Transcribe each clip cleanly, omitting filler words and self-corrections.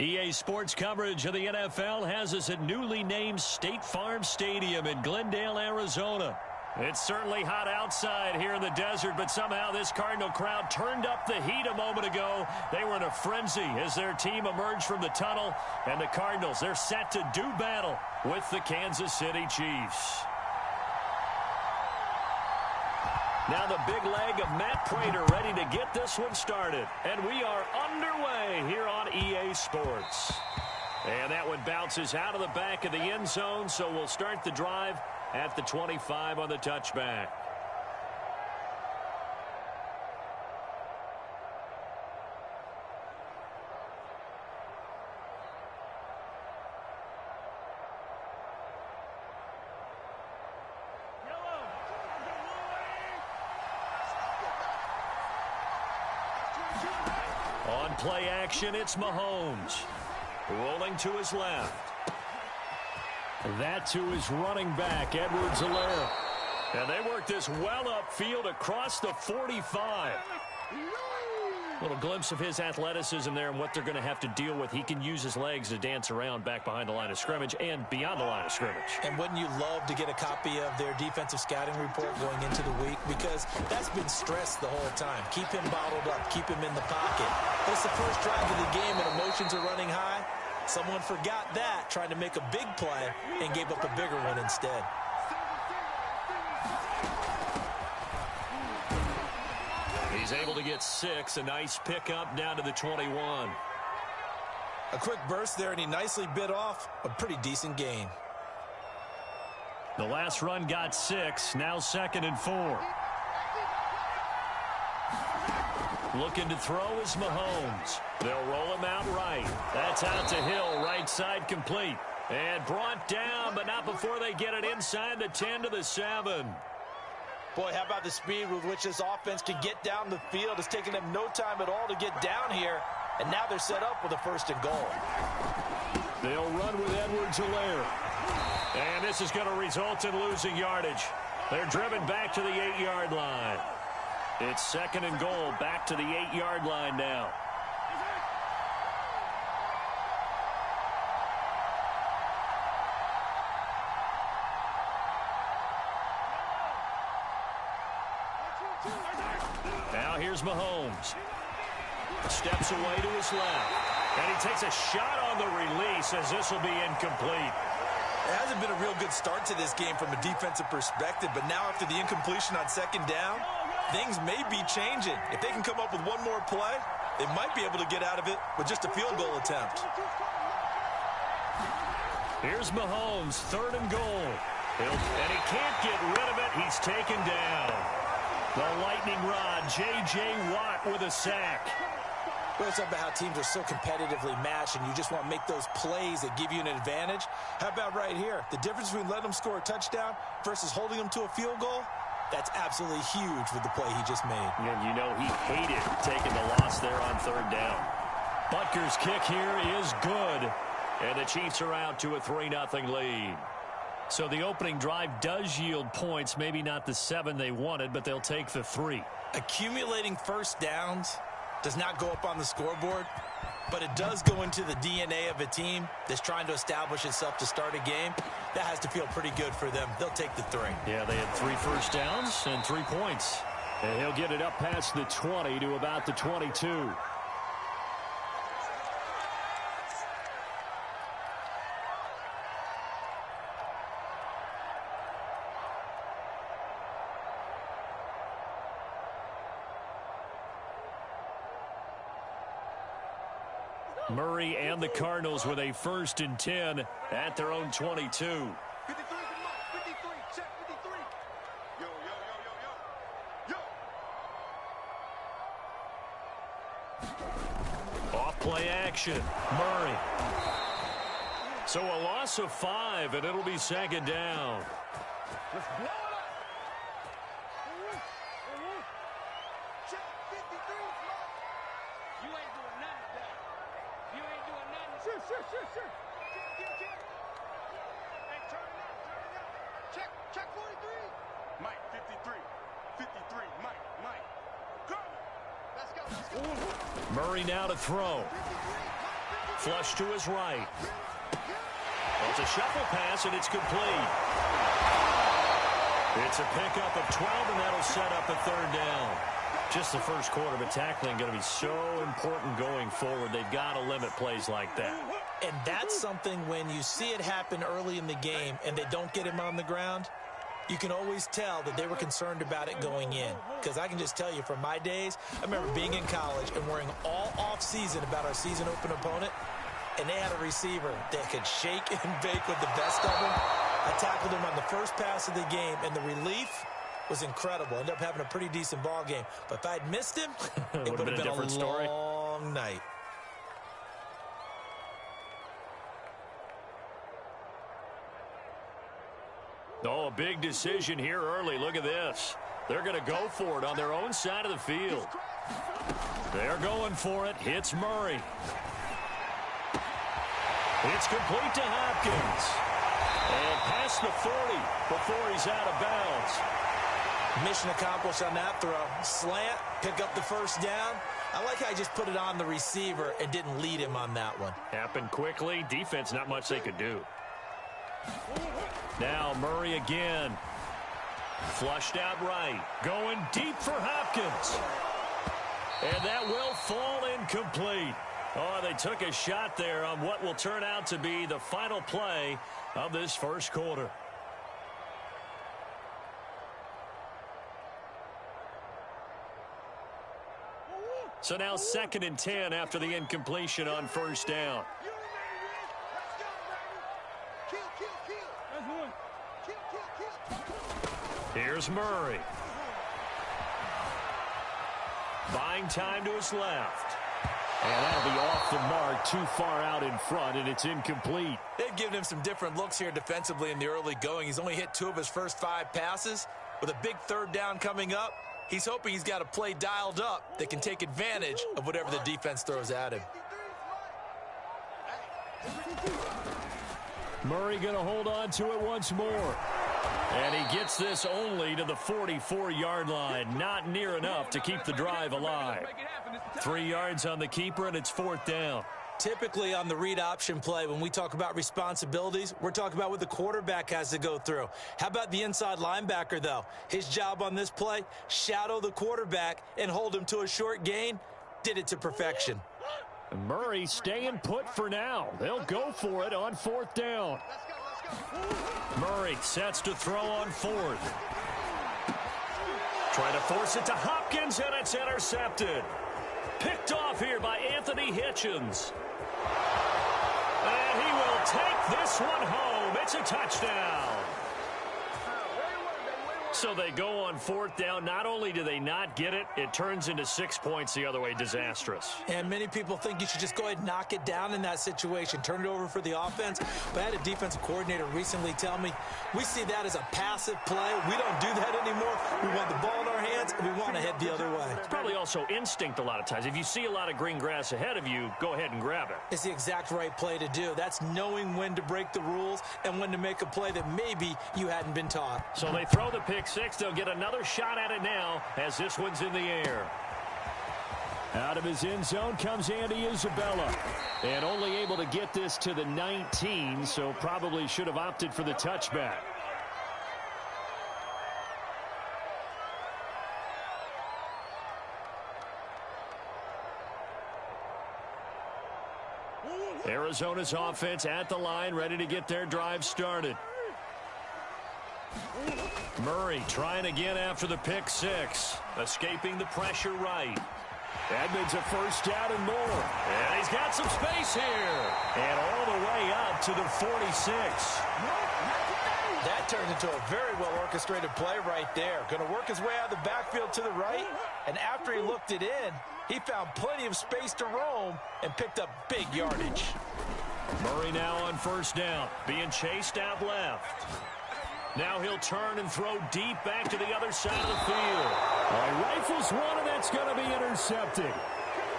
EA Sports coverage of the NFL has us at newly named State Farm Stadium in Glendale, Arizona. It's certainly hot outside here in the desert, but somehow this Cardinal crowd turned up the heat a moment ago. They were in a frenzy as their team emerged from the tunnel, and the Cardinals, they're set to do battle with the Kansas City Chiefs. Now the big leg of Matt Prater ready to get this one started. And we are underway here on EA Sports. And that one bounces out of the back of the end zone, so we'll start the drive at the 25 on the touchback. On play action, it's Mahomes. Rolling to his left. That to his running back, Edwards-Helaire. And they work this well upfield across the 45. Little glimpse of his athleticism there and what they're going to have to deal with. He can use his legs to dance around back behind the line of scrimmage and beyond the line of scrimmage. And wouldn't you love to get a copy of their defensive scouting report going into the week? Because that's been stressed the whole time. Keep him bottled up. Keep him in the pocket. It's the first drive of the game and emotions are running high. Someone forgot that, trying to make a big play, and gave up a bigger one instead. He's able to get 6. A nice pickup down to the 21. A quick burst there, and he nicely bit off a pretty decent gain. The last run got 6. Now 2nd and 4. Looking to throw is Mahomes. They'll roll him out right. That's out to Hill, right side complete. And brought down, but not before they get it inside the 10 to the 7. Boy, how about the speed with which this offense can get down the field? It's taken them no time at all to get down here, and now they're set up with a 1st and goal. They'll run with Edwards-Helaire. And this is going to result in losing yardage. They're driven back to the 8-yard line. It's 2nd and goal, back to the 8-yard line now. Now here's Mahomes. Steps away to his left. And he takes a shot on the release as this will be incomplete. It hasn't been a real good start to this game from a defensive perspective, but now after the incompletion on 2nd down, things may be changing. If they can come up with one more play, they might be able to get out of it with just a field goal attempt. Here's Mahomes, 3rd and goal. And he can't get rid of it. He's taken down. The lightning rod, J.J. Watt with a sack. Well, it's about how teams are so competitively matched, and you just want to make those plays that give you an advantage. How about right here? The difference between letting them score a touchdown versus holding them to a field goal? That's absolutely huge with the play he just made. And you know he hated taking the loss there on 3rd down. Butker's kick here is good. And the Chiefs are out to a 3-0 lead. So the opening drive does yield points. Maybe not the 7 they wanted, but they'll take the 3. Accumulating 1st downs does not go up on the scoreboard, but it does go into the DNA of a team that's trying to establish itself to start a game. That has to feel pretty good for them. They'll take the 3. Yeah, they had 3 first downs and 3 points. And he'll get it up past the 20 to about the 22. Murray and the Cardinals with a 1st and 10 at their own 22. 53, check 53. Yo, yo, yo, yo, yo. Off play action, Murray. So a loss of 5, and it'll be 2nd down. Let's blow it up. Check 53. You ain't doing nothing today. You ain't doing nothing. Sure. Hey, turn it up. Check 43. Mike, 53. 53. Mike. Go. Let's go. Murray now to throw. Flush to his right. Well, it's a shuffle pass, and it's complete. It's a pickup of 12, and that'll set up a third down. Just the first quarter, but tackling going to be so important going forward. They've got to limit plays like that. And that's something when you see it happen early in the game and they don't get him on the ground, you can always tell that they were concerned about it going in. Because I can just tell you from my days, I remember being in college and worrying all off-season about our season open opponent, and they had a receiver that could shake and bake with the best of them. I tackled him on the first pass of the game, and the relief was incredible. Ended up having a pretty decent ball game. But if I'd missed him, it would have been a different story. Long night. Oh, a big decision here early. Look at this. They're going to go for it on their own side of the field. They're going for it. Hits Murray. It's complete to Hopkins. And past the 40 before he's out of bounds. Mission accomplished on that throw. Slant, pick up the first down. I like how he just put it on the receiver and didn't lead him on that one. Happened quickly. Defense, not much they could do. Now Murray again. Flushed out right. Going deep for Hopkins. And that will fall incomplete. Oh, they took a shot there on what will turn out to be the final play of this first quarter. So now 2nd and 10 after the incompletion on first down. Here's Murray. Buying time to his left. And that'll be off the mark, too far out in front, and it's incomplete. They've given him some different looks here defensively in the early going. He's only hit 2 of his first 5 passes. With a big third down coming up, he's hoping he's got a play dialed up that can take advantage of whatever the defense throws at him. Murray going to hold on to it once more. And he gets this only to the 44-yard line. Not near enough to keep the drive alive. 3 yards on the keeper, and it's 4th down. Typically on the read option play, when we talk about responsibilities, we're talking about what the quarterback has to go through. How about the inside linebacker, though? His job on this play, shadow the quarterback and hold him to a short gain. Did it to perfection. Murray staying put for now. They'll go for it on 4th down. Murray sets to throw on 4th. Trying to force it to Hopkins, and it's intercepted. Picked off here by Anthony Hitchens. And he will take this one home. It's a touchdown. So they go on 4th down. Not only do they not get it, it turns into 6 points the other way. Disastrous. And many people think you should just go ahead and knock it down in that situation. Turn it over for the offense. But I had a defensive coordinator recently tell me, we see that as a passive play. We don't do that anymore. We want the ball in our hands, and we want to head the other way. It's probably also instinct a lot of times. If you see a lot of green grass ahead of you, go ahead and grab it. It's the exact right play to do. That's knowing when to break the rules and when to make a play that maybe you hadn't been taught. So they throw the pick 6. They'll get another shot at it now as this one's in the air. Out of his end zone comes Andy Isabella. And only able to get this to the 19, so probably should have opted for the touchback. Arizona's offense at the line, ready to get their drive started. Murray trying again after the pick 6. Escaping the pressure right. Edmonds a first down and more. And he's got some space here. And all the way up to the 46. That turned into a very well-orchestrated play right there. Going to work his way out of the backfield to the right. And after he looked it in, he found plenty of space to roam and picked up big yardage. Murray now on first down. Being chased out left. Now he'll turn and throw deep back to the other side of the field. He rifles one, and that's going to be intercepted.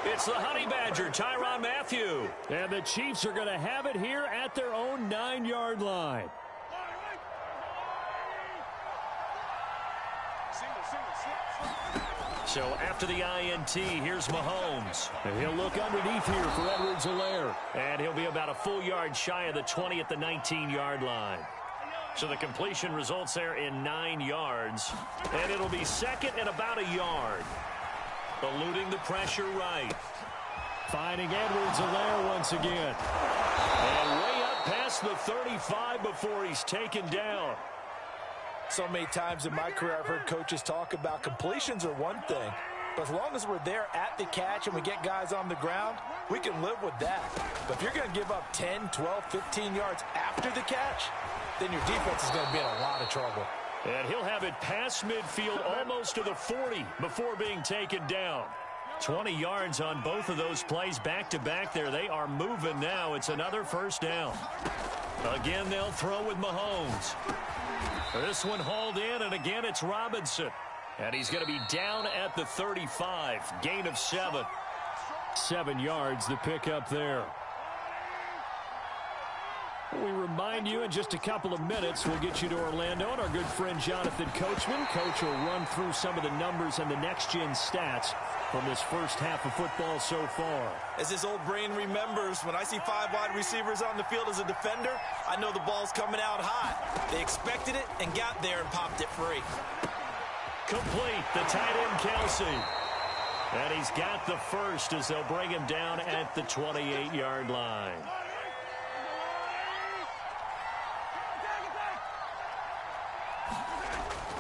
It's the Honey Badger, Tyrann Mathieu. And the Chiefs are going to have it here at their own 9-yard line. So after the INT, here's Mahomes. And he'll look underneath here for Edwards-Helaire. And he'll be about a full yard shy of the 20 at the 19-yard line. So the completion results there in 9 yards. And it'll be second and about a yard. Eluding the pressure right. Finding Edwards-Helaire once again. And way up past the 35 before he's taken down. So many times in my career I've heard coaches talk about completions are one thing, but as long as we're there at the catch and we get guys on the ground, we can live with that. But if you're going to give up 10, 12, 15 yards after the catch, then your defense is going to be in a lot of trouble. And he'll have it past midfield almost to the 40 before being taken down. 20 yards on both of those plays back-to-back there. They are moving now. It's another first down. Again, they'll throw with Mahomes. This one hauled in, and again it's Robinson. And he's going to be down at the 35. Gain of 7. 7 yards, the pickup there. We remind you in just a couple of minutes, we'll get you to Orlando and our good friend Jonathan Coachman. Coach will run through some of the numbers and the next-gen stats from this first half of football so far. As his old brain remembers, when I see 5 wide receivers on the field as a defender, I know the ball's coming out hot. They expected it and got there and popped it free. Complete, the tight end Kelsey. And he's got the first as they'll bring him down at the 28-yard line.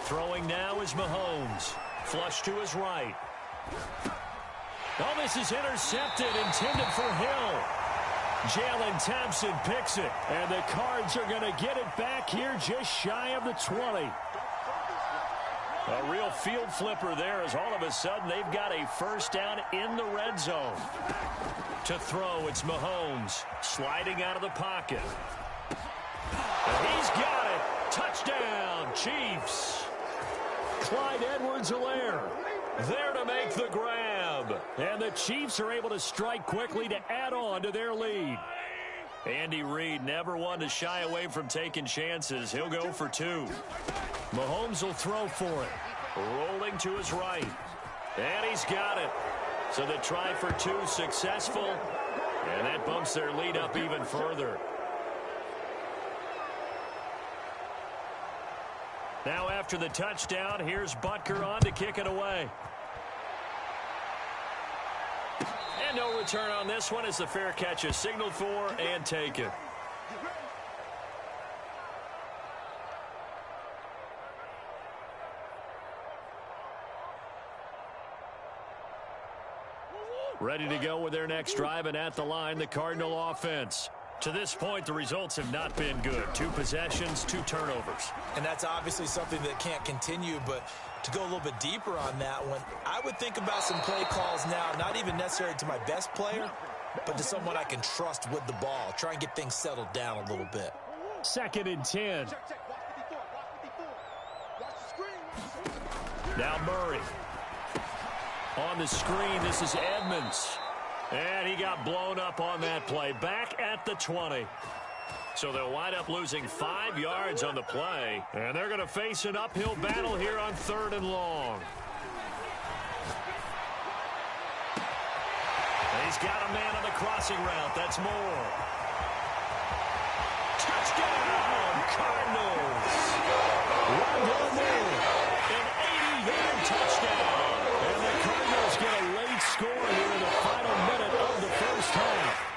Throwing now is Mahomes. Flush to his right. Oh, this is intercepted, intended for Hill. Jalen Thompson picks it, and the Cards are going to get it back here just shy of the 20. A real field flipper there as all of a sudden they've got a first down in the red zone. To throw, it's Mahomes sliding out of the pocket. And he's got it. Touchdown, Chiefs. Clyde Edwards-Helaire there to make the grab. And the Chiefs are able to strike quickly to add on to their lead. Andy Reid never one to shy away from taking chances. He'll go for 2. Mahomes will throw for it. Rolling to his right. And he's got it. So the try for 2 successful. And that bumps their lead up even further. Now after the touchdown, here's Butker on to kick it away. And no return on this one as the fair catch is signaled for and taken. Ready to go with their next drive, and at the line, the Cardinal offense. To this point, the results have not been good. 2 possessions, 2 turnovers. And that's obviously something that can't continue, but to go a little bit deeper on that one, I would think about some play calls now, not even necessarily to my best player, but to someone I can trust with the ball. Try and get things settled down a little bit. 2nd and 10. Now Murray. On the screen, this is Edmonds. And he got blown up on that play. Back at the 20. So they'll wind up losing 5 yards on the play. And they're going to face an uphill battle here on 3rd and long. And he's got a man on the crossing route. That's Moore. Touchdown, Cardinals. Rondell Moore. An 80-yard touchdown. And the Cardinals get a late score here in the final minute of the first half.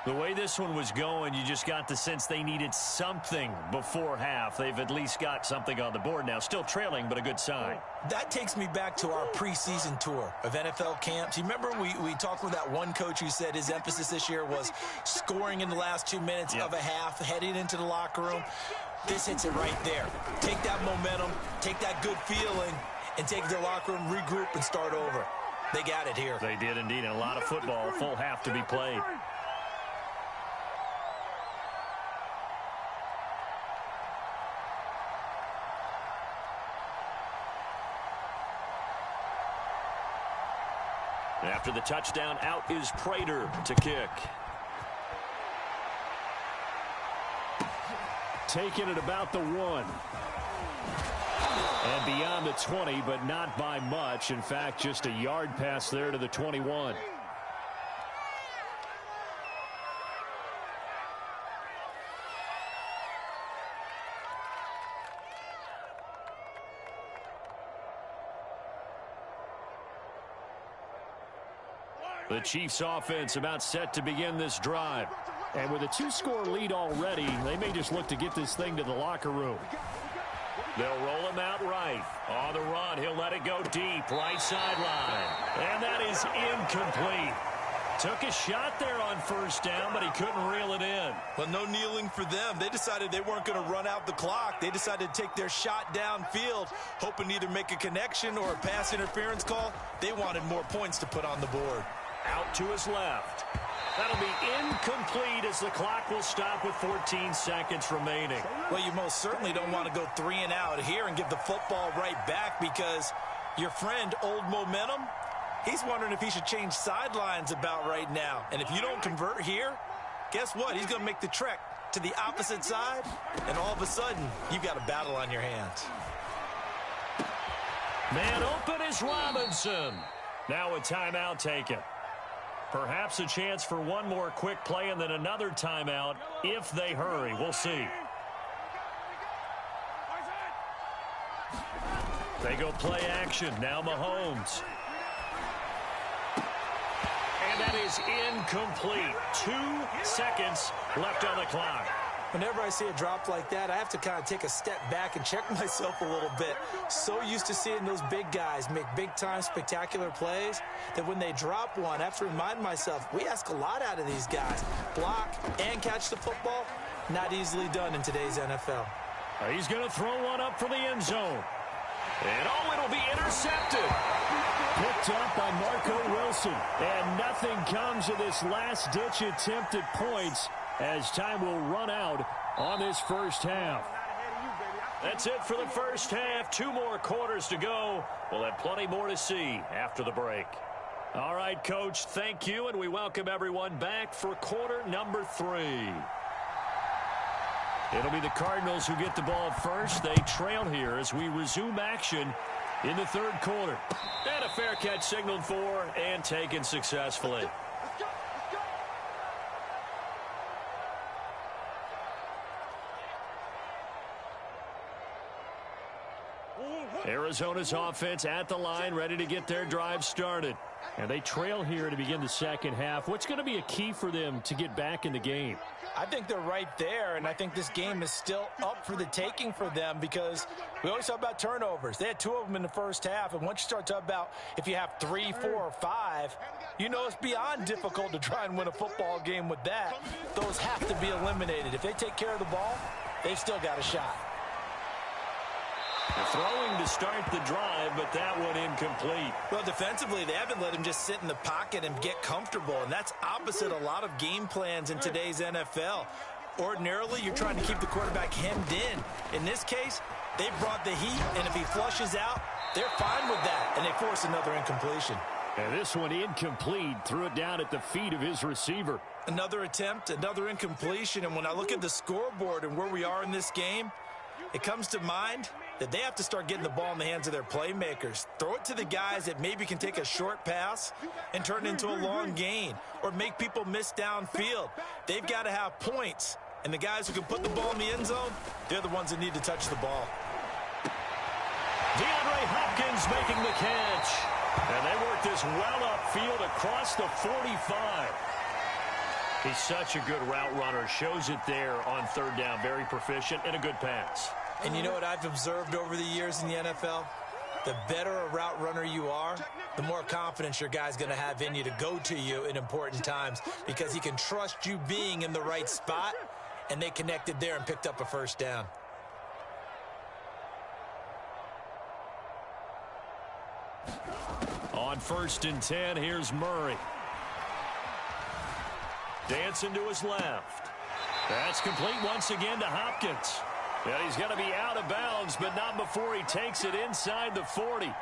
The way this one was going, you just got the sense they needed something before half. They've at least got something on the board now. Still trailing, but a good sign. That takes me back to our preseason tour of NFL camps. You remember we talked with that one coach who said his emphasis this year was scoring in the last 2 minutes of a half, heading into the locker room. This hits it right there. Take that momentum, take that good feeling, and take it to the locker room, regroup, and start over. They got it here. They did indeed. And a lot of football, a full half to be played. After the touchdown, out is Prater to kick. Taking it about the 1. And beyond the 20, but not by much. In fact, just a yard pass there to the 21. The Chiefs offense about set to begin this drive. And with a 2-score lead already, they may just look to get this thing to the locker room. They'll roll him out right. On the run, he'll let it go deep, right sideline. And that is incomplete. Took a shot there on first down, but he couldn't reel it in. Well, no kneeling for them. They decided they weren't going to run out the clock. They decided to take their shot downfield, hoping to either make a connection or a pass interference call. They wanted more points to put on the board. Out to his left. That'll be incomplete as the clock will stop with 14 seconds remaining. Well, you most certainly don't want to go 3 and out here and give the football right back because your friend, Old Momentum, he's wondering if he should change sidelines about right now. And if you don't convert here, guess what? He's going to make the trek to the opposite side, and all of a sudden, you've got a battle on your hands. Man open is Robinson. Now a timeout taken. Perhaps a chance for one more quick play and then another timeout if they hurry. We'll see. They go play action. Now Mahomes. And that is incomplete. 2 seconds left on the clock. Whenever I see a drop like that, I have to kind of take a step back and check myself a little bit. So used to seeing those big guys make big-time spectacular plays that when they drop one, I have to remind myself, we ask a lot out of these guys. Block and catch the football, not easily done in today's NFL. He's going to throw one up for the end zone. And oh, it'll be intercepted. Picked up by Marco Wilson. And nothing comes of this last-ditch attempt at points as time will run out on this first half. That's it for the first half. 2 more quarters to go. We'll have plenty more to see after the break. All right, Coach, thank you, and we welcome everyone back for quarter number 3. It'll be the Cardinals who get the ball first. They trail here as we resume action in the 3rd quarter. And a fair catch signaled for and taken successfully. Arizona's offense at the line, ready to get their drive started. And they trail here to begin the second half. What's going to be a key for them to get back in the game? I think they're right there, and I think this game is still up for the taking for them because we always talk about turnovers. They had 2 of them in the first half, and once you start talking about if you have 3, 4, or 5, you know it's beyond difficult to try and win a football game with that. Those have to be eliminated. If they take care of the ball, they've still got a shot. Throwing to start the drive, but that one incomplete. Well, defensively, they haven't let him just sit in the pocket and get comfortable, and that's opposite a lot of game plans in today's NFL. Ordinarily, you're trying to keep the quarterback hemmed in. In this case, they brought the heat, and if he flushes out, they're fine with that, and they force another incompletion. And this one incomplete, threw it down at the feet of his receiver. Another attempt, another incompletion, and when I look at the scoreboard and where we are in this game, it comes to mind that they have to start getting the ball in the hands of their playmakers. Throw it to the guys that maybe can take a short pass and turn it into a long gain or make people miss downfield. They've got to have points, and the guys who can put the ball in the end zone, they're the ones that need to touch the ball. DeAndre Hopkins making the catch. And they work this well upfield across the 45. He's such a good route runner. Shows it there on 3rd down. Very proficient and a good pass. And you know what I've observed over the years in the NFL? The better a route runner you are, the more confidence your guy's going to have in you to go to you in important times because he can trust you being in the right spot, and they connected there and picked up a first down. On 1st and 10, here's Murray. Dancing to his left. That's complete once again to Hopkins. And he's going to be out of bounds, but not before he takes it inside the 40.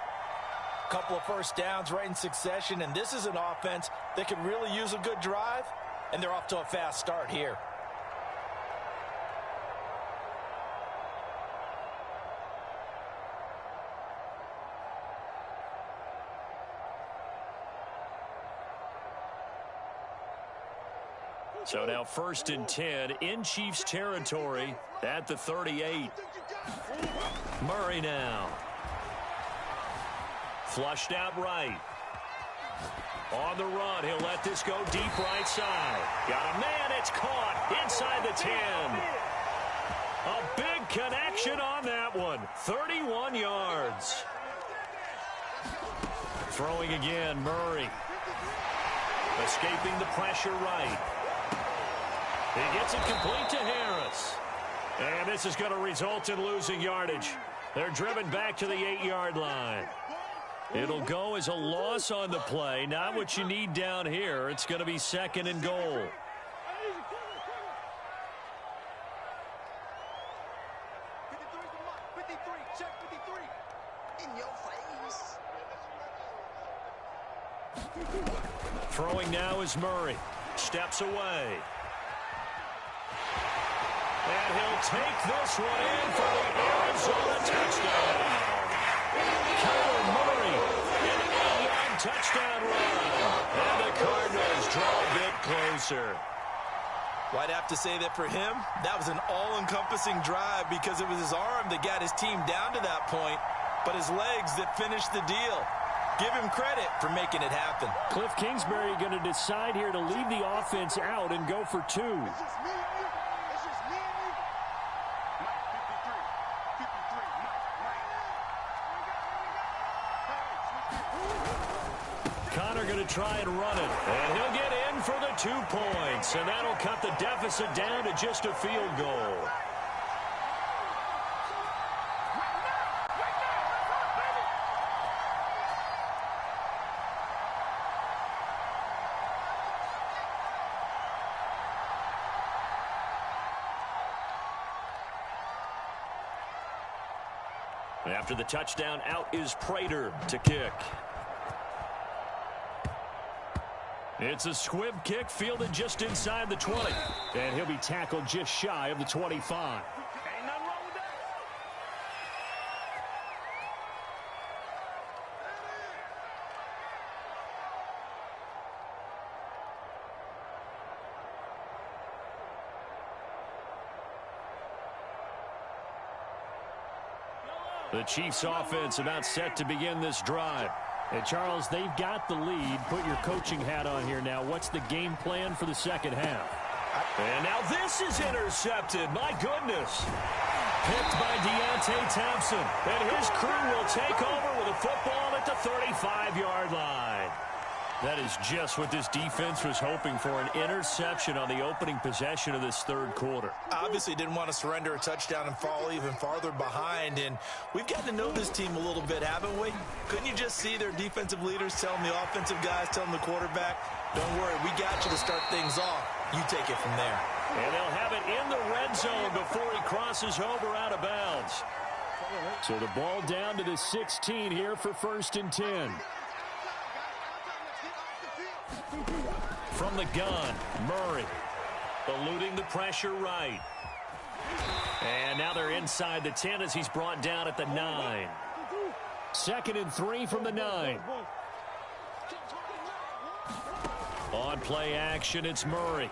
Couple of first downs right in succession, and this is an offense that could really use a good drive, and they're off to a fast start here. So now 1st and 10 in Chiefs territory at the 38. Murray now. Flushed out right. On the run, he'll let this go deep right side. Got a man, it's caught inside the 10. A big connection on that one. 31 yards. Throwing again, Murray. Escaping the pressure right. He gets it complete to Harris. And this is going to result in losing yardage. They're driven back to the 8-yard line. It'll go as a loss on the play. Not what you need down here. It's going to be 2nd and goal. 53, check 53. In your face. Throwing now is Murray. Steps away. And he'll take this one in for the Arizona touchdown. Kyler Murray, an 8-yard touchdown run. And the Cardinals draw a bit closer. Well, I'd have to say that for him, that was an all-encompassing drive because it was his arm that got his team down to that point, but his legs that finished the deal. Give him credit for making it happen. Cliff Kingsbury going to decide here to leave the offense out and go for 2. Connor going to try and run it. And he'll get in for the 2 points. And that'll cut the deficit down to just a field goal. After the touchdown, out is Prater to kick. It's a squib kick fielded just inside the 20. And he'll be tackled just shy of the 25. Ain't nothing wrong with that. The Chiefs offense about set to begin this drive. And Charles, they've got the lead. Put your coaching hat on here now. What's the game plan for the second half? And now this is intercepted. My goodness. Picked by Deontay Thompson. And his crew will take over with a football at the 35-yard line. That is just what this defense was hoping for, an interception on the opening possession of this 3rd quarter. Obviously didn't want to surrender a touchdown and fall even farther behind, and we've got to know this team a little bit, haven't we? Couldn't you just see their defensive leaders telling the offensive guys, telling the quarterback, don't worry, we got you to start things off. You take it from there. And they'll have it in the red zone before he crosses over out of bounds. So the ball down to the 16 here for 1st and 10. From the gun, Murray eluding the pressure right. And now they're inside the 10 as he's brought down at the 9. 2nd and 3 from the 9. On play action, it's Murray.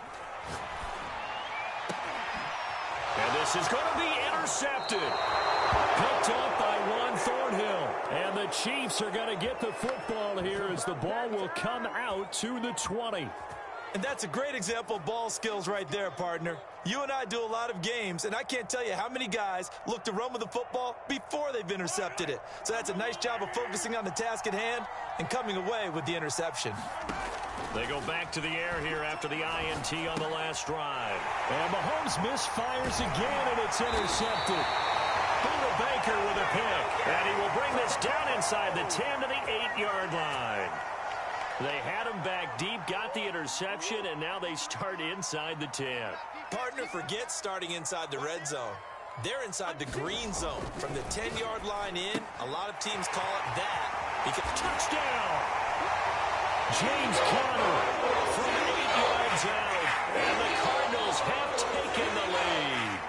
And this is going to be intercepted. Picked up by Juan Thornhill. And the Chiefs are going to get the football here as the ball will come out to the 20. And that's a great example of ball skills right there, partner. You and I do a lot of games, and I can't tell you how many guys look to run with the football before they've intercepted it. So that's a nice job of focusing on the task at hand and coming away with the interception. They go back to the air here after the INT on the last drive. And Mahomes misfires again, and it's intercepted. Buda Baker with a pick. And he will bring this down inside the 10 to the 8-yard line. They had him back deep, got the interception, and now they start inside the 10. Partner, forget starting inside the red zone. They're inside the green zone. From the 10-yard line in, a lot of teams call it that. Touchdown! James Conner from 8 yards out, and the Cardinals have taken the lead.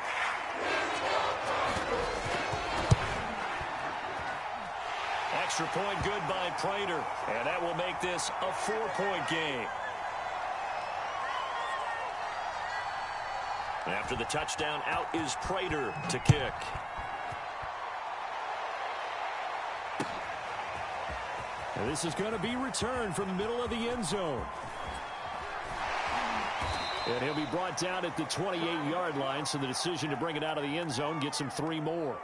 Extra point good by Prater, and that will make this a 4-point game. After the touchdown, out is Prater to kick. And this is going to be returned from the middle of the end zone. And he'll be brought down at the 28-yard line, so the decision to bring it out of the end zone gets him 3 more.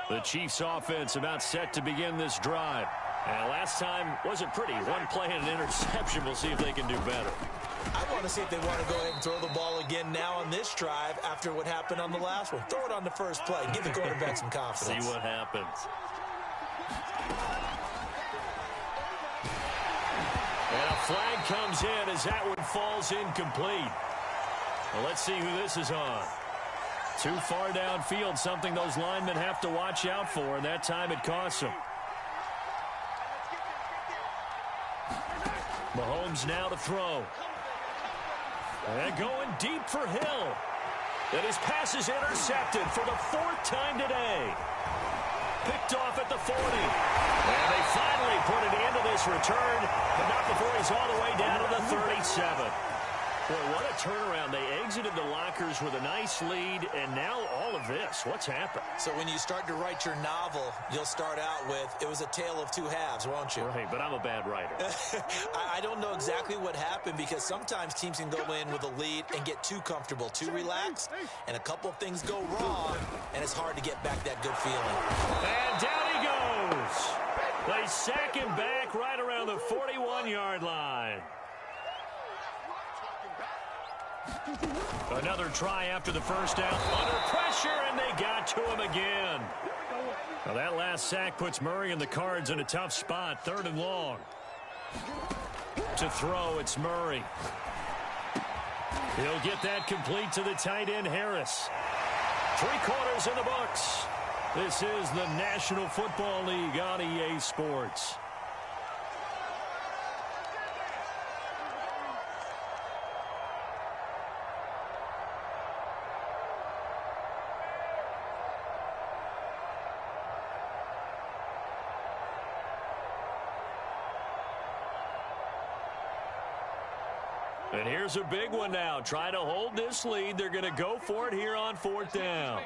The Chiefs offense about set to begin this drive. And last time wasn't pretty. One play and an interception. We'll see if they can do better. I want to see if they want to go ahead and throw the ball again now on this drive after what happened on the last one. Throw it on the first play. Give the quarterback some confidence. See what happens. And a flag comes in as that one falls incomplete. Well, let's see who this is on. Too far downfield, something those linemen have to watch out for, and that time it costs them. Mahomes now to throw. And going deep for Hill. And his pass is intercepted for the 4th time today. Picked off at the 40. And they finally put an end to this return, but not before he's all the way down to the 37. Boy, what a turnaround. They exited the lockers with a nice lead, and now all of this. What's happened? So when you start to write your novel, you'll start out with, it was a tale of 2 halves, won't you? Right, but I'm a bad writer. I don't know exactly what happened, because sometimes teams can go in with a lead and get too comfortable, too relaxed, and a couple of things go wrong, and it's hard to get back that good feeling. And down he goes. They sack him back right around the 41-yard line. Another try after the first down. Under pressure, and they got to him again. Now that last sack puts Murray and the Cards in a tough spot. 3rd and long. To throw, it's Murray. He'll get that complete to the tight end, Harris. 3 quarters in the books. This is the National Football League on EA Sports. And here's a big one now. Trying to hold this lead. They're going to go for it here on 4th down.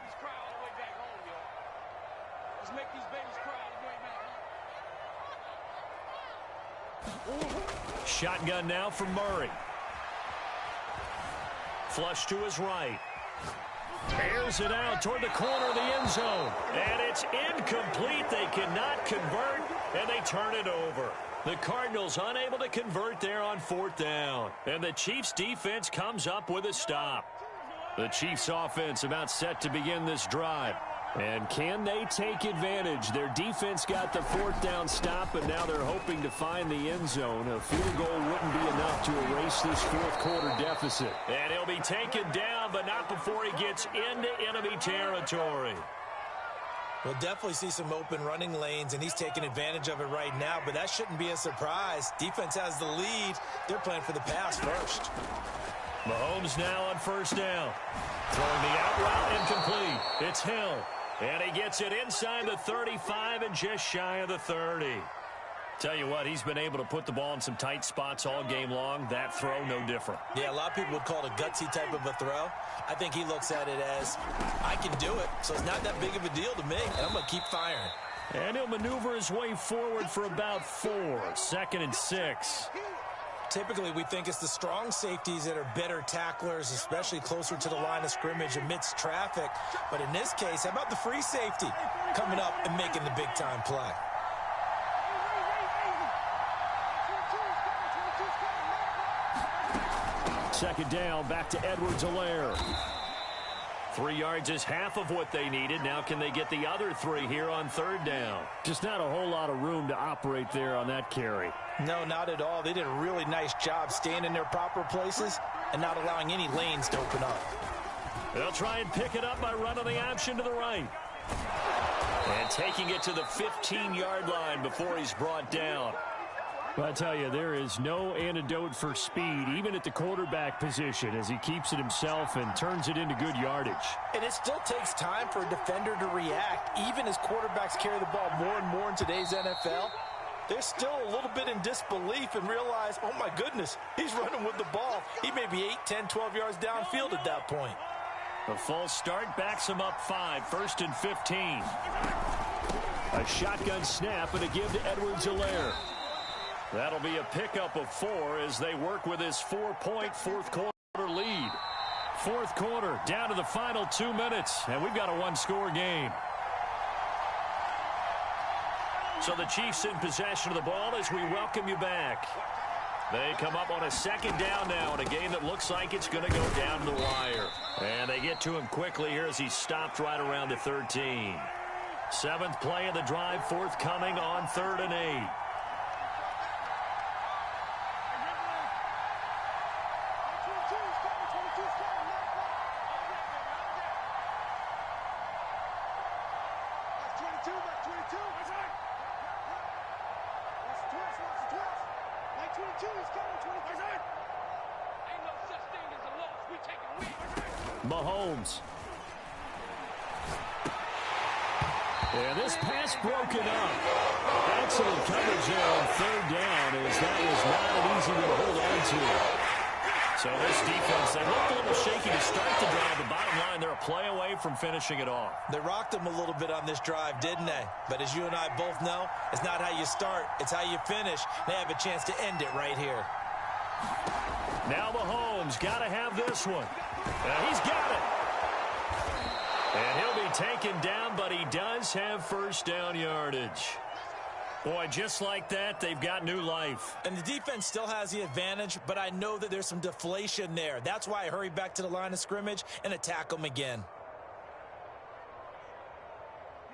Shotgun now from Murray. Flush to his right. Airs it out toward the corner of the end zone. And it's incomplete. They cannot convert, and they turn it over. The Cardinals unable to convert there on 4th down. And the Chiefs defense comes up with a stop. The Chiefs offense about set to begin this drive. And can they take advantage? Their defense got the 4th down stop, and now they're hoping to find the end zone. A field goal wouldn't be enough to erase this 4th quarter deficit. And he'll be taken down, but not before he gets into enemy territory. We'll definitely see some open running lanes, and he's taking advantage of it right now, but that shouldn't be a surprise. Defense has the lead. They're playing for the pass first. Mahomes now on 1st down. Throwing the out route incomplete. It's Hill. And he gets it inside the 35 and just shy of the 30. Tell you what, he's been able to put the ball in some tight spots all game long. That throw, no different. Yeah, a lot of people would call it a gutsy type of a throw. I think he looks at it as, I can do it, so it's not that big of a deal to me, and I'm going to keep firing. And he'll maneuver his way forward for about 4. 2nd and 6. Typically, we think it's the strong safeties that are better tacklers, especially closer to the line of scrimmage amidst traffic. But in this case, how about the free safety coming up and making the big-time play? Second down, back to Edwards-Helaire. 3 yards is half of what they needed. Now can they get the other 3 here on 3rd down? Just not a whole lot of room to operate there on that carry. No, not at all. They did a really nice job staying in their proper places and not allowing any lanes to open up. They'll try and pick it up by running the option to the right. And taking it to the 15-yard line before he's brought down. Well, I tell you, there is no antidote for speed, even at the quarterback position, as he keeps it himself and turns it into good yardage. And it still takes time for a defender to react. Even as quarterbacks carry the ball more and more in today's NFL, they're still a little bit in disbelief and realize, oh my goodness, he's running with the ball. He may be 8, 10, 12 yards downfield at that point. A false start backs him up 5, 1st and 15. A shotgun snap and a give to Edwards-Helaire. That'll be a pickup of 4 as they work with his 4-point fourth quarter lead. Fourth quarter, down to the final 2 minutes, and we've got a one-score game. So the Chiefs in possession of the ball as we welcome you back. They come up on a second down now in a game that looks like it's going to go down to the wire. And they get to him quickly here as he stopped right around the 13. 7th play of the drive forthcoming on 3rd and 8. Mahomes. And this pass broken up. Excellent coverage there on 3rd down as that was not an easy one to hold on to. So this defense, they looked a little shaky to start the drive. The bottom line, they're a play away from finishing it off. They rocked them a little bit on this drive, didn't they? But as you and I both know, it's not how you start, it's how you finish. They have a chance to end it right here. Now Mahomes got to have this one. He's got it. And he'll be taken down, but he does have first down yardage. Boy, just like that, they've got new life. And the defense still has the advantage, but I know that there's some deflation there. That's why I hurry back to the line of scrimmage and attack them again.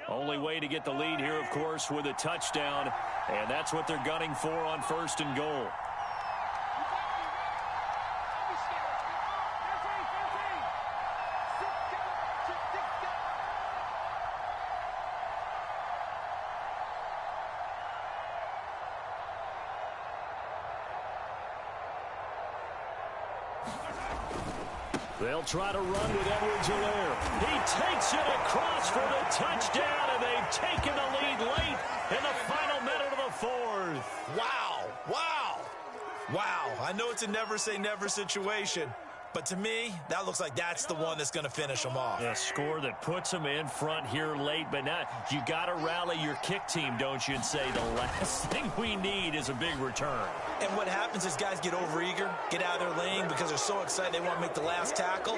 Only way to get the lead here, of course, with a touchdown. And that's what they're gunning for on 1st and goal. They'll try to run with Edwards-Helaire. He takes it across for the touchdown, and they've taken the lead late in the final minute of the 4th. Wow, wow, wow. I know it's a never-say-never situation, but to me, that looks like that's the one that's going to finish them off. A score that puts them in front here late, but now you got to rally your kick team, don't you, and say the last thing we need is a big return. And what happens is guys get overeager, get out of their lane because they're so excited they want to make the last tackle.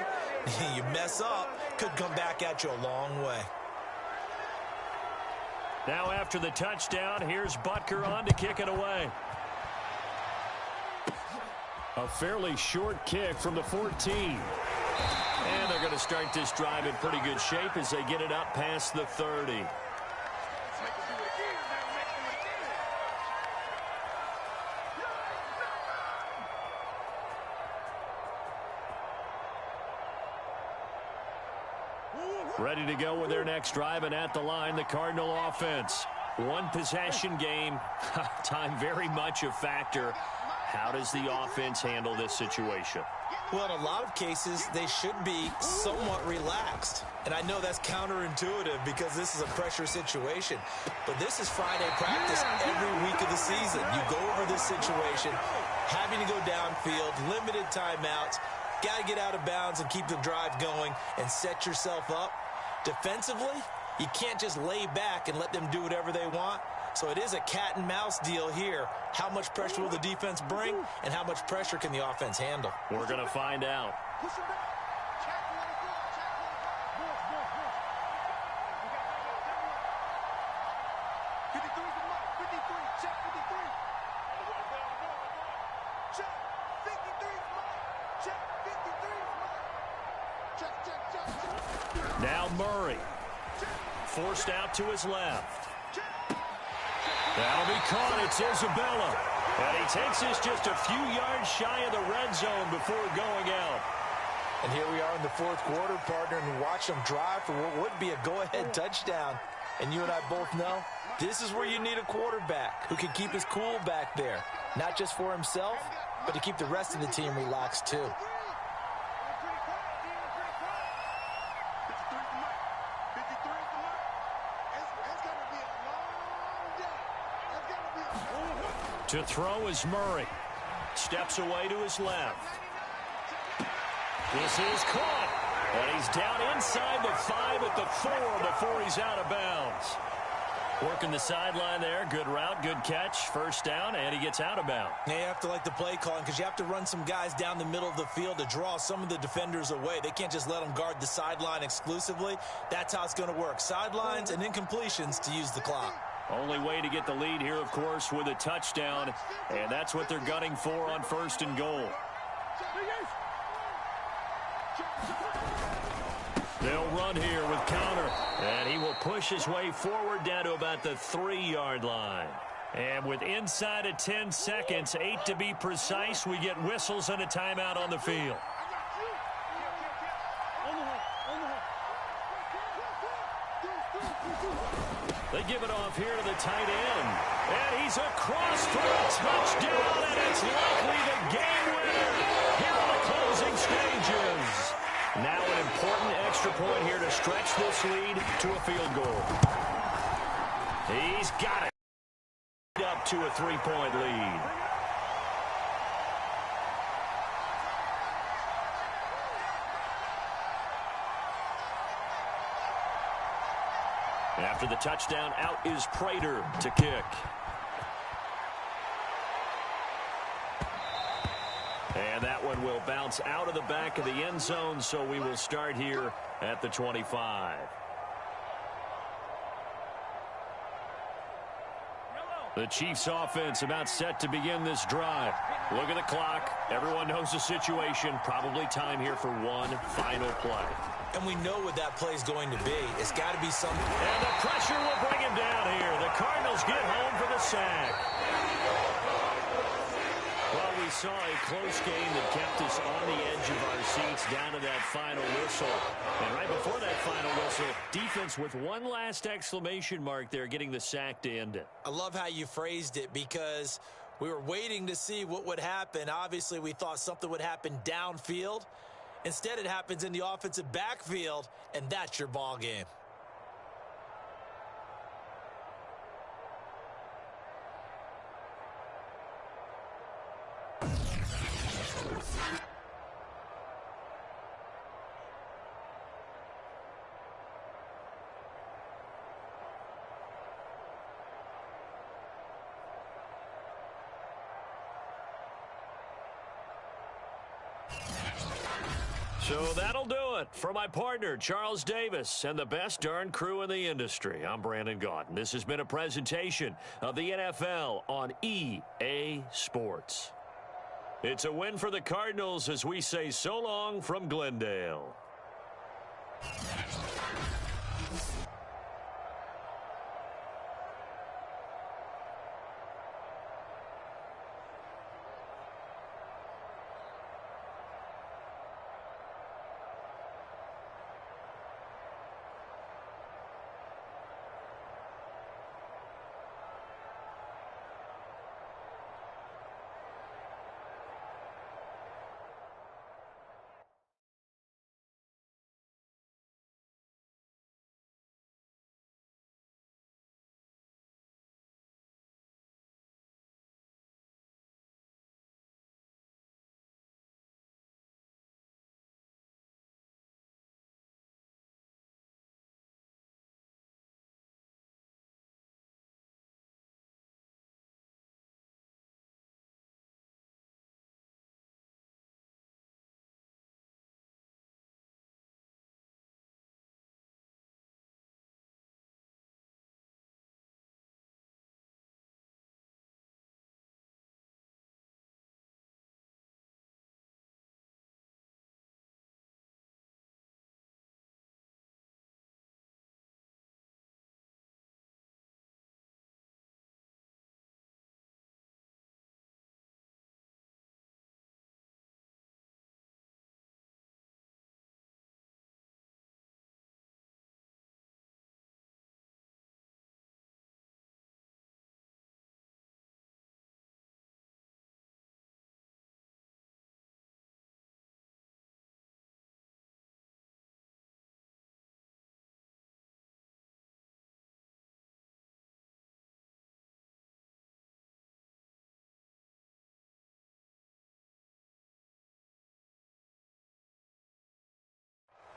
You mess up, could come back at you a long way. Now after the touchdown, here's Butker on to kick it away. A fairly short kick from the 14. And they're going to start this drive in pretty good shape as they get it up past the 30. Ready to go with their next drive, and at the line, the Cardinal offense. One possession game, time very much a factor. How does the offense handle this situation? Well, in a lot of cases, they should be somewhat relaxed. And I know that's counterintuitive because this is a pressure situation. But this is Friday practice every week of the season. You go over this situation, having to go downfield, limited timeouts, got to get out of bounds and keep the drive going and set yourself up. Defensively, you can't just lay back and let them do whatever they want. So it is a cat and mouse deal here. How much pressure will the defense bring, and how much pressure can the offense handle? We're going to find out. Now Murray, forced out to his left. That'll be caught. It's Isabella. And he takes this just a few yards shy of the red zone before going out. And here we are in the 4th quarter, partner, and watch them drive for what would be a go-ahead touchdown. And you and I both know this is where you need a quarterback who can keep his cool back there, not just for himself, but to keep the rest of the team relaxed too. To throw is Murray. Steps away to his left. This is caught. And he's down inside the 5 at the 4 before he's out of bounds. Working the sideline there. Good route, good catch. First down, and he gets out of bounds. Now you have to like the play calling because you have to run some guys down the middle of the field to draw some of the defenders away. They can't just let them guard the sideline exclusively. That's how it's going to work. Sidelines and incompletions to use the clock. Only way to get the lead here, of course, with a touchdown. And that's what they're gunning for on 1st and goal. They'll run here with counter. And he will push his way forward down to about the 3-yard line. And with inside of 10 seconds, 8 to be precise, we get whistles and a timeout on the field. They give it off here to the tight end. And he's across for a touchdown, and it's likely the game winner here in the closing stages. Now an important extra point here to stretch this lead to a field goal. He's got it up to a 3-point lead. After the touchdown, out is Prater to kick. And that one will bounce out of the back of the end zone, so we will start here at the 25. The Chiefs offense about set to begin this drive. Look at the clock. Everyone knows the situation. Probably time here for one final play. And we know what that play is going to be. It's got to be something. And the pressure will bring him down here. The Cardinals get home for the sack. Well, we saw a close game that kept us on the edge of our seats down to that final whistle. And right before that final whistle, defense with one last exclamation mark there, getting the sack to end it. I love how you phrased it because we were waiting to see what would happen. Obviously, we thought something would happen downfield. Instead, it happens in the offensive backfield, and that's your ball game. So that'll do it for my partner, Charles Davis, and the best darn crew in the industry. I'm Brandon Gaudin. This has been a presentation of the NFL on EA Sports. It's a win for the Cardinals as we say so long from Glendale.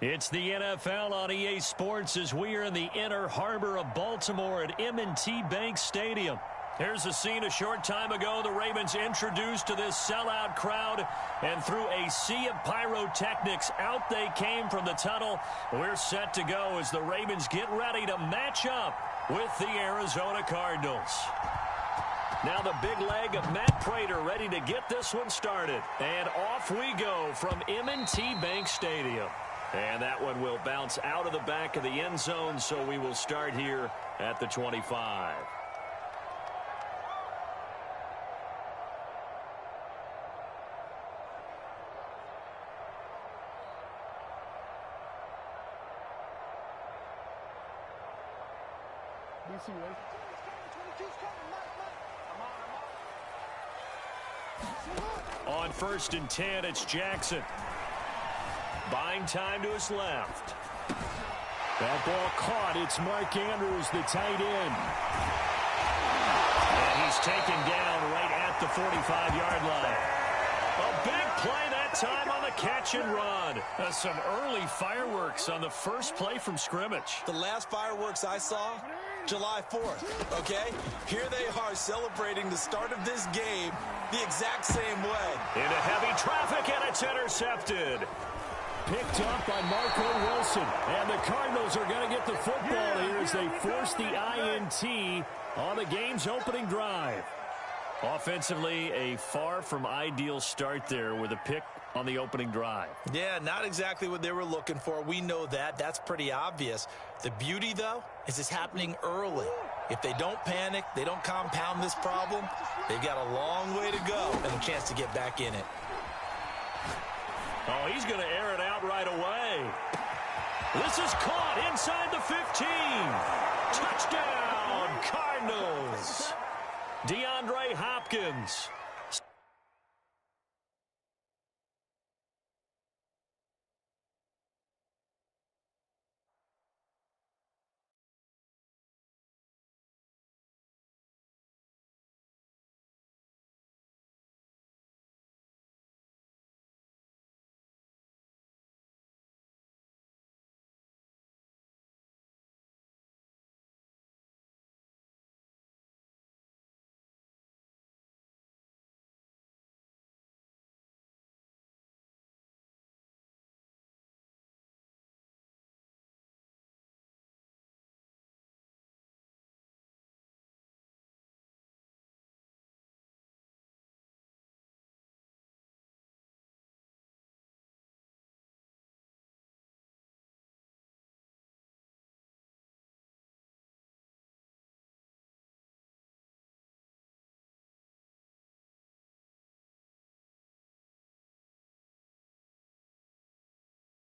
It's the NFL on EA Sports as we are in the inner harbor of Baltimore at M&T Bank Stadium. Here's a scene a short time ago. The Ravens introduced to this sellout crowd, and through a sea of pyrotechnics, out they came from the tunnel. We're set to go as the Ravens get ready to match up with the Arizona Cardinals. Now the big leg of Matt Prater ready to get this one started. And off we go from M&T Bank Stadium. And that one will bounce out of the back of the end zone, so we will start here at the 25. On 1st and 10, it's Jackson. Buying time to his left. That ball caught. It's Mark Andrews, the tight end. And he's taken down right at the 45-yard line. A big play that time on the catch and run. Some early fireworks on the first play from scrimmage. The last fireworks I saw, July 4th, okay? Here they are celebrating the start of this game the exact same way. Into heavy traffic, and it's intercepted. Picked up by Marco Wilson. And the Cardinals are going to get the football here as they force the INT on the game's opening drive. Offensively, a far from ideal start there with a pick on the opening drive. Yeah, not exactly what they were looking for. We know that. That's pretty obvious. The beauty, though, is it's happening early. If they don't panic, they don't compound this problem, they've got a long way to go and a chance to get back in it. Oh, he's going to air it out right away. This is caught inside the 15. Touchdown, Cardinals. DeAndre Hopkins